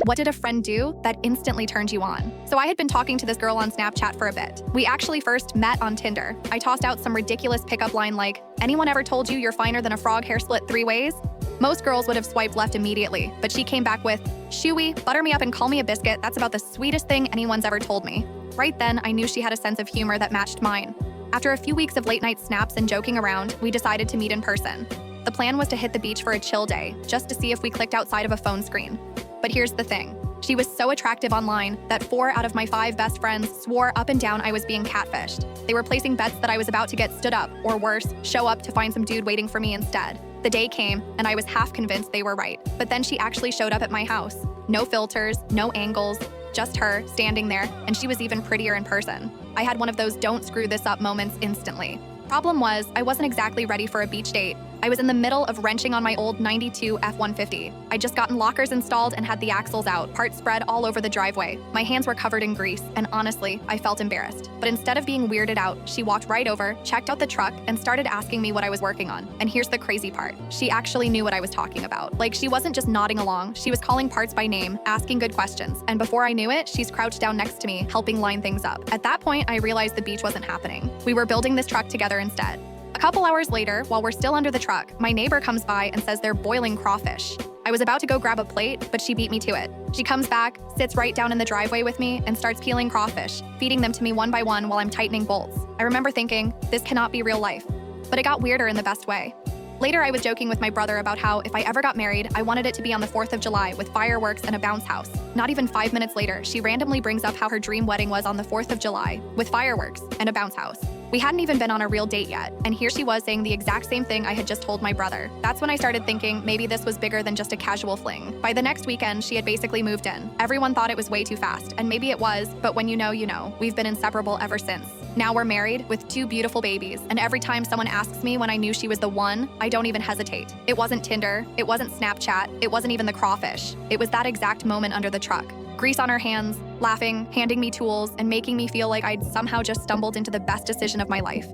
What did a friend do that instantly turned you on? So I had been talking to this girl on Snapchat for a bit. We actually first met on Tinder. I tossed out some ridiculous pickup line like, "Anyone ever told you you're finer than a frog hair split 3 ways?" Most girls would have swiped left immediately, but she came back with, "Shooey, butter me up and call me a biscuit. That's about the sweetest thing anyone's ever told me." Right then, I knew she had a sense of humor that matched mine. After a few weeks of late-night snaps and joking around, we decided to meet in person. The plan was to hit the beach for a chill day, just to see if we clicked outside of a phone screen. But here's the thing. She was so attractive online that 4 out of my 5 best friends swore up and down I was being catfished. They were placing bets that I was about to get stood up, or worse, show up to find some dude waiting for me instead. The day came, and I was half convinced they were right. But then she actually showed up at my house. No filters, no angles, just her standing there, and she was even prettier in person. I had one of those don't screw this up moments instantly. Problem was, I wasn't exactly ready for a beach date. I was in the middle of wrenching on my old 92 F-150. I'd just gotten lockers installed and had the axles out, parts spread all over the driveway. My hands were covered in grease, and honestly, I felt embarrassed. But instead of being weirded out, she walked right over, checked out the truck, and started asking me what I was working on. And here's the crazy part. She actually knew what I was talking about. Like, she wasn't just nodding along, she was calling parts by name, asking good questions. And before I knew it, she's crouched down next to me, helping line things up. At that point, I realized the beach wasn't happening. We were building this truck together instead. A couple hours later, while we're still under the truck, my neighbor comes by and says they're boiling crawfish. I was about to go grab a plate, but she beat me to it. She comes back, sits right down in the driveway with me, and starts peeling crawfish, feeding them to me one by one while I'm tightening bolts. I remember thinking, this cannot be real life. But it got weirder in the best way. Later, I was joking with my brother about how if I ever got married, I wanted it to be on the 4th of July with fireworks and a bounce house. Not even 5 minutes later, she randomly brings up how her dream wedding was on the 4th of July with fireworks and a bounce house. We hadn't even been on a real date yet, and here she was saying the exact same thing I had just told my brother. That's when I started thinking maybe this was bigger than just a casual fling. By the next weekend, she had basically moved in. Everyone thought it was way too fast, and maybe it was, but when you know, you know. We've been inseparable ever since. Now we're married with 2 beautiful babies, and every time someone asks me when I knew she was the one, I don't even hesitate. It wasn't Tinder, it wasn't Snapchat, it wasn't even the crawfish. It was that exact moment under the truck. Grease on her hands, laughing, handing me tools, and making me feel like I'd somehow just stumbled into the best decision of my life.